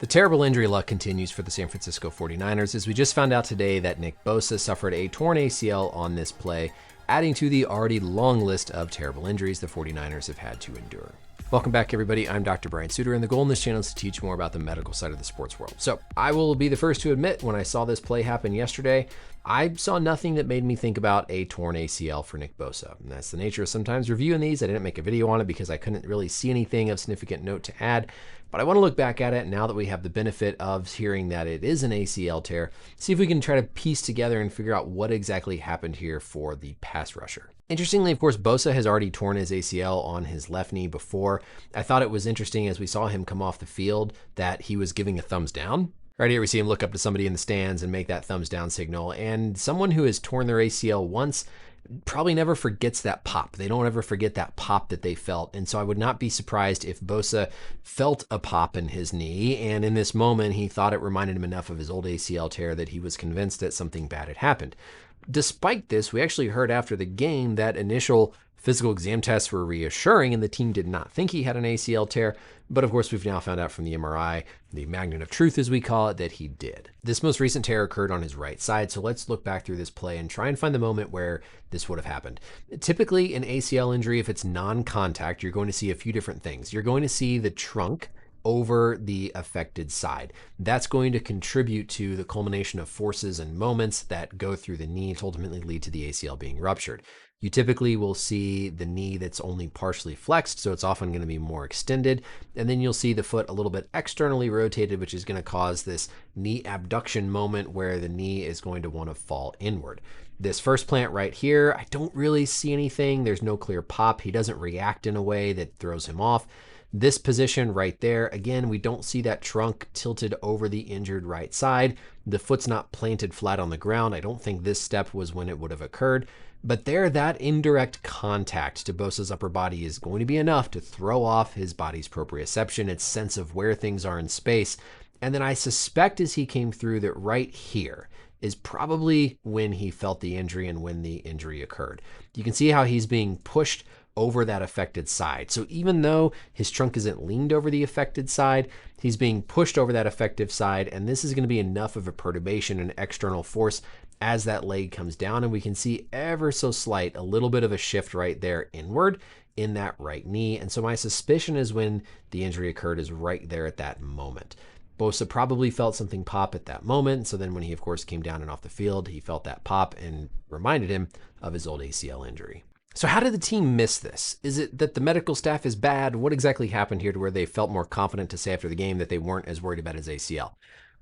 The terrible injury luck continues for the San Francisco 49ers as we just found out today that Nick Bosa suffered a torn ACL on this play, adding to the already long list of terrible injuries the 49ers have had to endure. Welcome back, everybody. I'm Dr. Brian Sutterer, and the goal in this channel is to teach more about the medical side of the sports world. So I will be the first to admit, when I saw this play happen yesterday, I saw nothing that made me think about a torn ACL for Nick Bosa. And that's the nature of sometimes reviewing these. I didn't make a video on it because I couldn't really see anything of significant note to add. But I want to look back at it now that we have the benefit of hearing that it is an ACL tear, see if we can try to piece together and figure out what exactly happened here for the pass rusher. Interestingly, of course, Bosa has already torn his ACL on his left knee before. I thought it was interesting as we saw him come off the field that he was giving a thumbs down. Right here we see him look up to somebody in the stands and make that thumbs down signal. And someone who has torn their ACL once probably never forgets that pop. They don't ever forget that pop that they felt. And so I would not be surprised if Bosa felt a pop in his knee. And in this moment, he thought it reminded him enough of his old ACL tear that he was convinced that something bad had happened. Despite this, we actually heard after the game that initial physical exam tests were reassuring and the team did not think he had an ACL tear. But of course, we've now found out from the MRI, the magnet of truth as we call it, that he did. This most recent tear occurred on his right side. So let's look back through this play and try and find the moment where this would have happened. Typically, an ACL injury, if it's non-contact, you're going to see a few different things. You're going to see the trunk over the affected side. That's going to contribute to the culmination of forces and moments that go through the knee to ultimately lead to the ACL being ruptured. You typically will see the knee that's only partially flexed, so it's often going to be more extended. And then you'll see the foot a little bit externally rotated, which is going to cause this knee abduction moment where the knee is going to want to fall inward. This first plant right here, I don't really see anything. There's no clear pop. He doesn't react in a way that throws him off. This position right there, again, we don't see that trunk tilted over the injured right side. The foot's not planted flat on the ground. I don't think this step was when it would have occurred. But there, that indirect contact to Bosa's upper body is going to be enough to throw off his body's proprioception, its sense of where things are in space. And then I suspect as he came through that right here is probably when he felt the injury and when the injury occurred. You can see how he's being pushed over that affected side. So even though his trunk isn't leaned over the affected side, he's being pushed over that affected side, and this is going to be enough of a perturbation and external force as that leg comes down, and we can see ever so slight, a little bit of a shift right there inward in that right knee. And so my suspicion is when the injury occurred is right there at that moment. Bosa probably felt something pop at that moment. So then when he, of course, came down and off the field, he felt that pop and reminded him of his old ACL injury. So how did the team miss this? Is it that the medical staff is bad? What exactly happened here to where they felt more confident to say after the game that they weren't as worried about his ACL?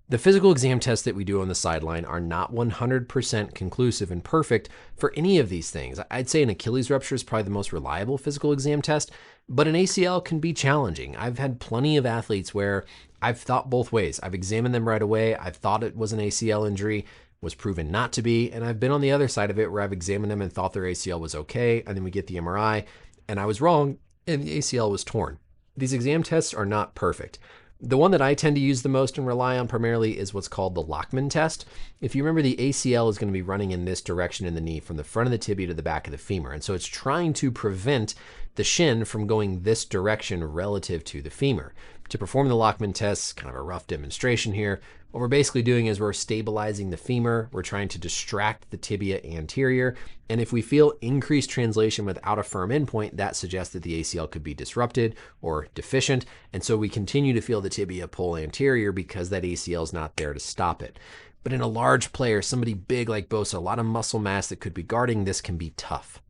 The physical exam tests that we do on the sideline are not 100% conclusive and perfect for any of these things. I'd say an Achilles rupture is probably the most reliable physical exam test, but an ACL can be challenging. I've had plenty of athletes where I've thought both ways. I've examined them right away. I've thought it was an ACL injury, was proven not to be, and I've been on the other side of it where I've examined them and thought their ACL was okay, and then we get the MRI, and I was wrong, and the ACL was torn. These exam tests are not perfect. The one that I tend to use the most and rely on primarily is what's called the Lockman test. If you remember, the ACL is going to be running in this direction in the knee from the front of the tibia to the back of the femur. And so it's trying to prevent the shin from going this direction relative to the femur. To perform the Lockman test, kind of a rough demonstration here, what we're basically doing is we're stabilizing the femur. We're trying to distract the tibia anterior. And if we feel increased translation without a firm endpoint, that suggests that the ACL could be disrupted or deficient. And so we continue to feel the tibia pull anterior because that ACL is not there to stop it. But in a large player, somebody big like Bosa, a lot of muscle mass that could be guarding this can be tough.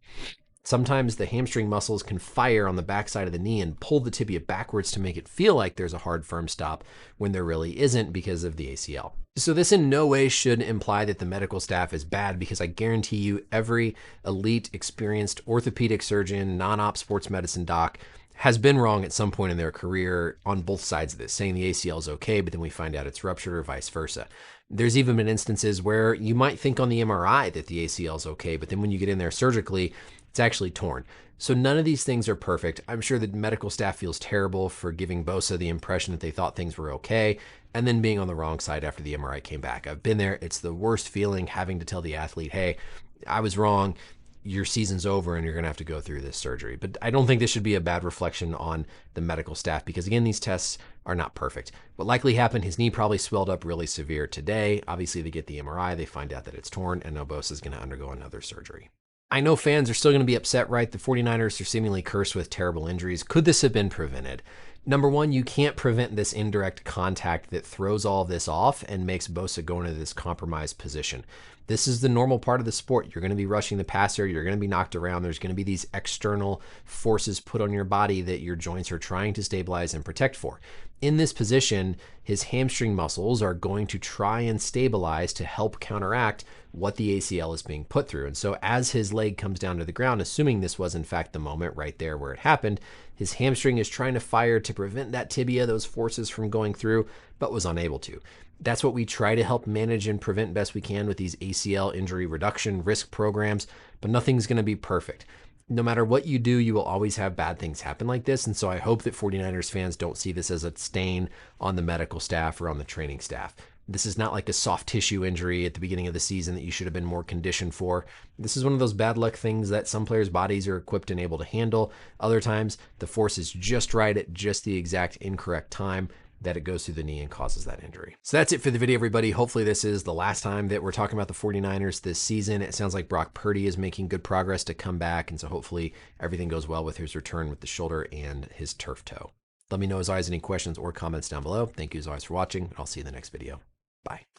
Sometimes the hamstring muscles can fire on the backside of the knee and pull the tibia backwards to make it feel like there's a hard, firm stop when there really isn't because of the ACL. So this in no way should imply that the medical staff is bad, because I guarantee you every elite, experienced orthopedic surgeon, non-op sports medicine doc has been wrong at some point in their career on both sides of this, saying the ACL is okay, but then we find out it's ruptured or vice versa. There's even been instances where you might think on the MRI that the ACL is okay, but then when you get in there surgically, it's actually torn. So none of these things are perfect. I'm sure the medical staff feels terrible for giving Bosa the impression that they thought things were okay and then being on the wrong side after the MRI came back. I've been there. It's the worst feeling having to tell the athlete, hey, I was wrong. your season's over and you're going to have to go through this surgery. But I don't think this should be a bad reflection on the medical staff because, again, these tests are not perfect. What likely happened, his knee probably swelled up really severe today. Obviously, they get the MRI, they find out that it's torn, and now Bosa is going to undergo another surgery. I know fans are still going to be upset, right? The 49ers are seemingly cursed with terrible injuries. Could this have been prevented? Number one, you can't prevent this indirect contact that throws all of this off and makes Bosa go into this compromised position. This is the normal part of the sport. You're going to be rushing the passer. You're going to be knocked around. There's going to be these external forces put on your body that your joints are trying to stabilize and protect for. In this position, his hamstring muscles are going to try and stabilize to help counteract what the ACL is being put through. And so as his leg comes down to the ground, assuming this was in fact the moment right there where it happened, his hamstring is trying to fire to prevent that tibia, those forces from going through, but was unable to. That's what we try to help manage and prevent best we can with these ACL injury reduction risk programs, but nothing's going to be perfect. No matter what you do, you will always have bad things happen like this. And so I hope that 49ers fans don't see this as a stain on the medical staff or on the training staff. This is not like a soft tissue injury at the beginning of the season that you should have been more conditioned for. This is one of those bad luck things that some players' bodies are equipped and able to handle. Other times, the force is just right at just the exact incorrect time that it goes through the knee and causes that injury. So that's it for the video, everybody. Hopefully this is the last time that we're talking about the 49ers this season. It sounds like Brock Purdy is making good progress to come back, and so hopefully everything goes well with his return with the shoulder and his turf toe. Let me know as always any questions or comments down below. Thank you as always for watching, and I'll see you in the next video. Bye.